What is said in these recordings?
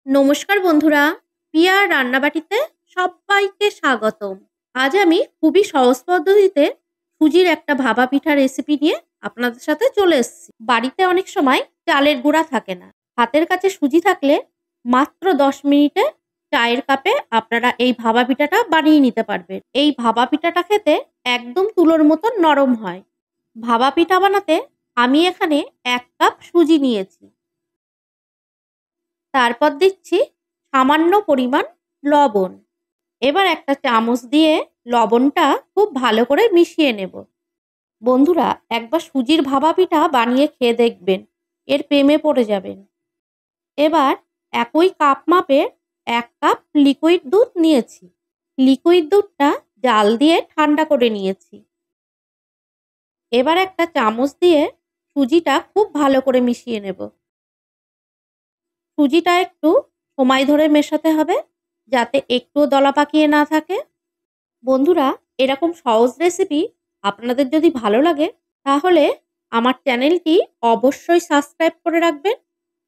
নমস্কার বন্ধুরা, পিয়ার রান্নাবাটিতে সবাইকে স্বাগতম। আজ আমি খুবই সহজ পদ্ধতিতে সুজির একটা ভাপা পিঠা রেসিপি নিয়ে আপনাদের সাথে চলে এসেছি। বাড়িতে অনেক সময় চালের গুঁড়া থাকে না, হাতের কাছে সুজি থাকলে মাত্র 10 মিনিটে চায়ের কাপে আপনারা এই ভাপা পিঠাটা বানিয়ে নিতে পারবেন। এই ভাপা পিঠাটা খেতে একদম তুলোর মতন নরম হয়। ভাপা পিঠা বানাতে আমি এখানে 1 কাপ সুজি নিয়েছি। তারপর দিচ্ছি সামান্য পরিমাণ লবণ। এবার একটা চামচ দিয়ে লবণটা খুব ভালো করে মিশিয়ে নেব। বন্ধুরা, একবার সুজির ভাপা পিঠা বানিয়ে খেয়ে দেখবেন, এর প্রেমে পড়ে যাবেন। এবার একই কাপ মাপের 1 কাপ লিকুইড দুধ নিয়েছি। লিকুইড দুধটা জাল দিয়ে ঠান্ডা করে নিয়েছি। এবার একটা চামচ দিয়ে সুজিটা খুব ভালো করে মিশিয়ে নেব। সুজিটা একটু সময় ধরে মেশাতে হবে, যাতে একটুও দলা পাকিয়ে না থাকে। বন্ধুরা, এরকম সহজ রেসিপি আপনাদের যদি ভালো লাগে তাহলে আমার চ্যানেলটি অবশ্যই সাবস্ক্রাইব করে রাখবেন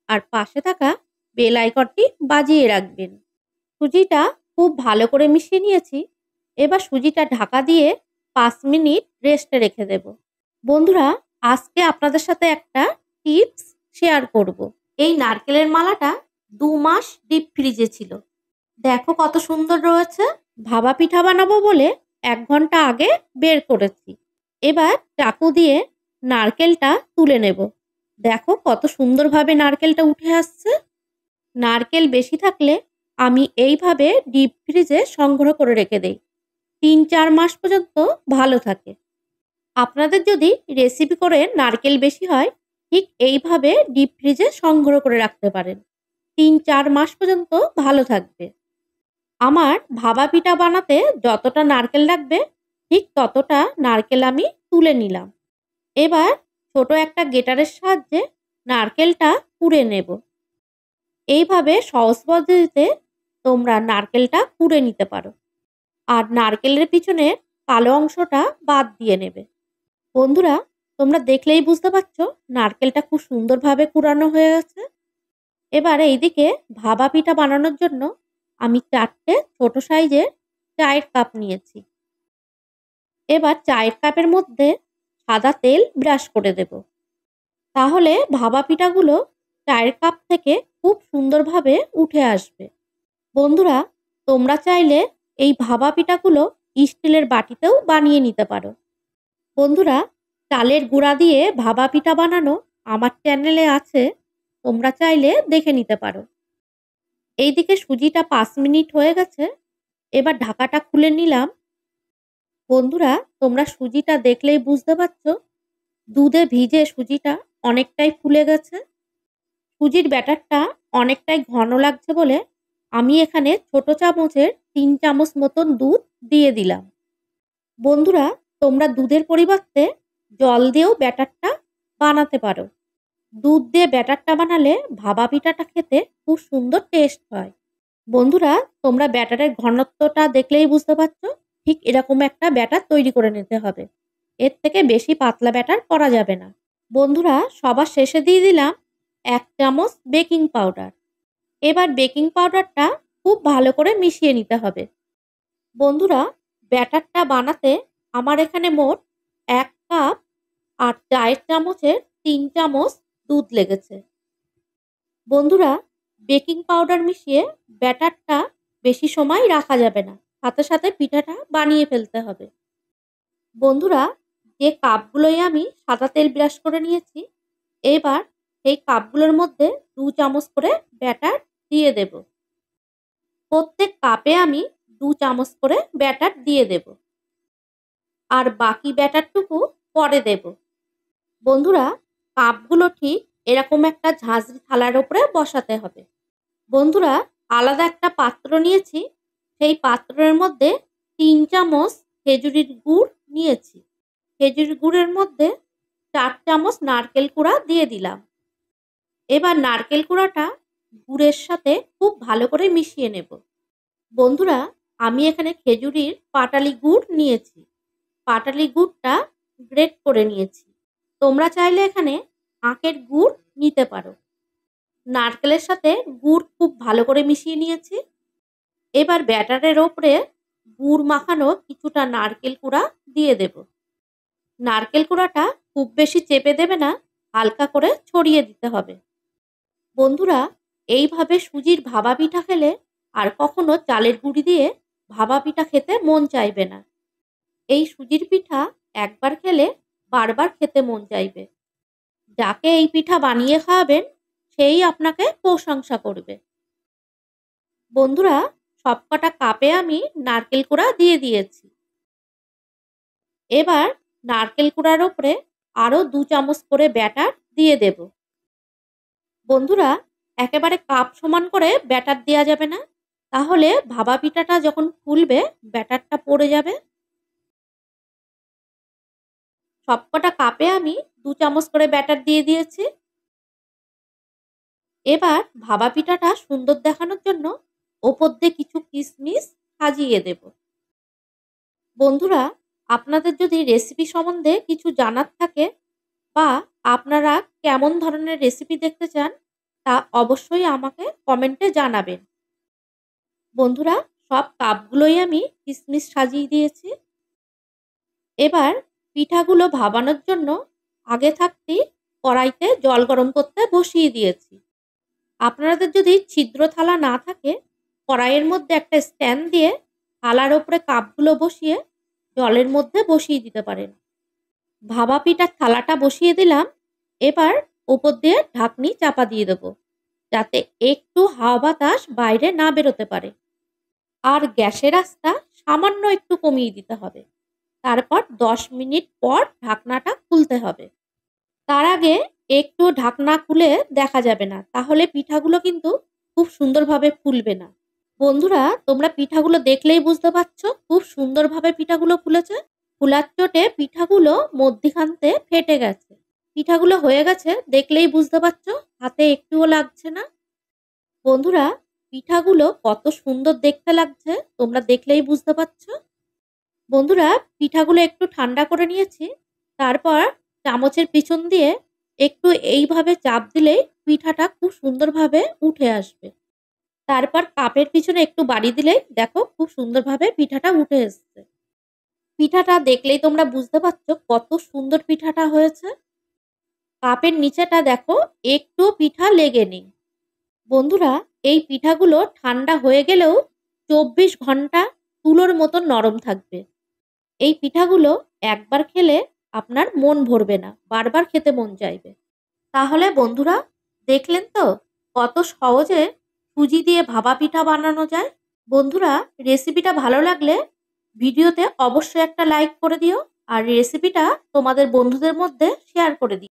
আর পাশে থাকা বেল আইকনটি বাজিয়ে রাখবেন। সুজিটা খুব ভালো করে মিশিয়ে নিয়েছি। এবার সুজিটা ঢাকা দিয়ে 5 মিনিট রেস্টে রেখে দেব। বন্ধুরা, আজকে আপনাদের সাথে একটা টিপস শেয়ার করব। এই নারকেলের মালাটা 2 মাস ডিপ ফ্রিজে ছিল। দেখো কত সুন্দর রয়েছে। ভাপা পিঠা বানাবো বলে 1 ঘন্টা আগে বের করেছি। এবার চাকু দিয়ে নারকেলটা তুলে নেব। দেখো কত সুন্দরভাবে নারকেলটা উঠে আসছে। নারকেল বেশি থাকলে আমি এইভাবে ডিপ ফ্রিজে সংগ্রহ করে রেখে দেই। 3-4 মাস পর্যন্ত ভালো থাকে। আপনাদের যদি রেসিপি করে নারকেল বেশি হয়, ঠিক এইভাবে ডিপ ফ্রিজে সংগ্রহ করে রাখতে পারেন। 3-4 মাস পর্যন্ত ভালো থাকবে। আমার ভাপা পিঠা বানাতে যতটা নারকেল লাগবে ঠিক ততটা নারকেল আমি তুলে নিলাম। এবার ছোট একটা গ্রেটারের সাহায্যে নারকেলটা কুড়ে নেব। এইভাবে সহজ পদ্ধতিতে তোমরা নারকেলটা কুড়ে নিতে পারো। আর নারকেলের পিছনে কালো অংশটা বাদ দিয়ে নেবে। বন্ধুরা, তোমরা দেখলেই বুঝতে পারছো নারকেলটা খুব সুন্দরভাবে কুড়ানো হয়ে গেছে। এবার এইদিকে ভাপা পিঠা বানানোর জন্য আমি 4টে ছোট সাইজের চায়ের কাপ নিয়েছি। এবার চায়ের কাপের মধ্যে সাদা তেল ব্রাশ করে দেব। তাহলে ভাপা পিঠাগুলো চায়ের কাপ থেকে খুব সুন্দরভাবে উঠে আসবে। বন্ধুরা, তোমরা চাইলে এই ভাপা পিঠাগুলো স্টিলের বাটিতেও বানিয়ে নিতে পারো। বন্ধুরা, চালের গুঁড়া দিয়ে ভাপা পিঠা বানানো আমার চ্যানেলে আছে, তোমরা চাইলে দেখে নিতে পারো। এইদিকে সুজিটা 5 মিনিট হয়ে গেছে। এবার ঢাকাটা খুলে নিলাম। বন্ধুরা, তোমরা সুজিটা দেখলেই বুঝতে পারছো দুধে ভিজে সুজিটা অনেকটাই ফুলে গেছে। সুজির ব্যাটারটা অনেকটাই ঘন লাগছে বলে আমি এখানে ছোট চামচের 3 চামচ মতন দুধ দিয়ে দিলাম। বন্ধুরা, তোমরা দুধের পরিবর্তে জল দিয়েও ব্যাটারটা বানাতে পারো। দুধ দিয়ে ব্যাটারটা বানালে ভাপা পিঠাটা খেতে খুব সুন্দর টেস্ট হয়। বন্ধুরা, তোমরা ব্যাটারের ঘনত্বটা দেখলেই বুঝতে পারছো ঠিক এরকম একটা ব্যাটার তৈরি করে নিতে হবে। এর থেকে বেশি পাতলা ব্যাটার করা যাবে না। বন্ধুরা, সবার শেষে দিয়ে দিলাম 1 চামচ বেকিং পাউডার। এবার বেকিং পাউডারটা খুব ভালো করে মিশিয়ে নিতে হবে। বন্ধুরা, ব্যাটারটা বানাতে আমার এখানে মোট 1 কাপ আর চায়ের চামচের 3 চামচ দুধ লেগেছে। বন্ধুরা, বেকিং পাউডার মিশিয়ে ব্যাটারটা বেশি সময় রাখা যাবে না, সাথে সাথে পিঠাটা বানিয়ে ফেলতে হবে। বন্ধুরা, যে কাপগুলোই আমি সাদা তেল ব্রাশ করে নিয়েছি, এবার সেই কাপগুলোর মধ্যে 2 চামচ করে ব্যাটার দিয়ে দেব। প্রত্যেক কাপে আমি 2 চামচ করে ব্যাটার দিয়ে দেব। আর বাকি ব্যাটারটুকু পরে দেব। বন্ধুরা, কাপগুলো ঠিক এরকম একটা ঝাঁঝরি থালার উপরে বসাতে হবে। বন্ধুরা, আলাদা একটা পাত্র নিয়েছি। সেই পাত্রের মধ্যে 3 চামচ খেজুরির গুড় নিয়েছি। খেজুর গুড়ের মধ্যে 4 চামচ নারকেল কুড়া দিয়ে দিলাম। এবার নারকেল কুড়াটা গুড়ের সাথে খুব ভালো করে মিশিয়ে নেব। বন্ধুরা, আমি এখানে খেজুরির পাটালি গুড় নিয়েছি। পাটালি গুড়টা গ্রেট করে নিয়েছি। তোমরা চাইলে এখানে আখের গুড় নিতে পারো। নারকেলের সাথে গুড় খুব ভালো করে মিশিয়ে নিয়েছি। এবার ব্যাটারের ওপরে গুড় মাখানো কিছুটা নারকেল কুড়া দিয়ে দেব। নারকেল কুড়াটা খুব বেশি চেপে দেবে না, হালকা করে ছড়িয়ে দিতে হবে। বন্ধুরা, এইভাবে সুজির ভাপা পিঠা খেলে আর কখনো চালের গুঁড়ি দিয়ে ভাপা পিঠা খেতে মন চাইবে না। এই সুজির পিঠা একবার খেলে বারবার খেতে মন চাইবে। যাকে এই পিঠা বানিয়ে খাওয়াবেন সেই আপনাকে প্রশংসা করবে। বন্ধুরা, সবকটা কাপে আমি নারকেল কুড়া দিয়ে দিয়েছি। এবার নারকেল কুড়ার ওপরে আরও 2 চামচ করে ব্যাটার দিয়ে দেব। বন্ধুরা, একেবারে কাপ সমান করে ব্যাটার দেওয়া যাবে না, তাহলে ভাপা পিঠাটা যখন ফুলবে ব্যাটারটা পড়ে যাবে। সবকটা কাপে আমি 2 চামচ করে ব্যাটার দিয়ে দিয়েছি। এবার ভাপা পিঠাটা সুন্দর দেখানোর জন্য ওপর দিয়ে কিছু কিশমিশ সাজিয়ে দেব। বন্ধুরা, আপনাদের যদি রেসিপি সম্বন্ধে কিছু জানার থাকে বা আপনারা কেমন ধরনের রেসিপি দেখতে চান তা অবশ্যই আমাকে কমেন্টে জানাবেন। বন্ধুরা, সব কাপগুলোই আমি কিশমিশ সাজিয়ে দিয়েছি। এবার পিঠাগুলো ভাপানোর জন্য আগে থাকতেই কড়াইতে জল গরম করতে বসিয়ে দিয়েছি। আপনাদের যদি ছিদ্র থালা না থাকে, কড়াইয়ের মধ্যে একটা স্ট্যান্ড দিয়ে থালার ওপরে কাপগুলো বসিয়ে জলের মধ্যে বসিয়ে দিতে পারেন। ভাপা পিঠার থালাটা বসিয়ে দিলাম। এবার ওপর দিয়ে ঢাকনি চাপা দিয়ে দেবো, যাতে একটু হাওয়া বাতাস বাইরে না বেরোতে পারে। আর গ্যাসের আঁচটা সামান্য একটু কমিয়ে দিতে হবে। তারপর 10 মিনিট পর ঢাকনাটা খুলতে হবে। তার আগে একটু ঢাকনা খুলে দেখা যাবে না, তাহলে পিঠাগুলো কিন্তু খুব সুন্দরভাবে ফুলবে না। বন্ধুরা, তোমরা পিঠাগুলো দেখলেই বুঝতে পারছো খুব সুন্দরভাবে পিঠাগুলো ফুলেছে। ফুলার চোটে পিঠাগুলো মধ্যিখানতে ফেটে গেছে। পিঠাগুলো হয়ে গেছে দেখলেই বুঝতে পারছো, হাতে একটুও লাগছে না। বন্ধুরা, পিঠাগুলো কত সুন্দর দেখতে লাগছে তোমরা দেখলেই বুঝতে পারছো। বন্ধুরা, পিঠাগুলো একটু ঠান্ডা করে নিয়েছি। তারপর চামচের পিছন দিয়ে একটু এইভাবে চাপ দিলেই পিঠাটা খুব সুন্দরভাবে উঠে আসবে। তারপর কাপের পিছনে একটু বাড়ি দিলেই দেখো খুব সুন্দরভাবে পিঠাটা উঠে এসছে। পিঠাটা দেখলেই তোমরা বুঝতে পারছো কত সুন্দর পিঠাটা হয়েছে। কাপের নিচেটা দেখো একটু পিঠা লেগে নেই। বন্ধুরা, এই পিঠাগুলো ঠান্ডা হয়ে গেলেও 24 ঘন্টা তুলোর মতো নরম থাকবে। এই পিঠাগুলো একবার খেলে আপনার মন ভরবে না, বারবার খেতে মন চাইবে। তাহলে বন্ধুরা, দেখলেন তো কত সহজে সুজি দিয়ে ভাপা পিঠা বানানো যায়। বন্ধুরা, রেসিপিটা ভালো লাগলে ভিডিওতে অবশ্যই একটা লাইক করে দিও আর রেসিপিটা তোমাদের বন্ধুদের মধ্যে শেয়ার করে দিও।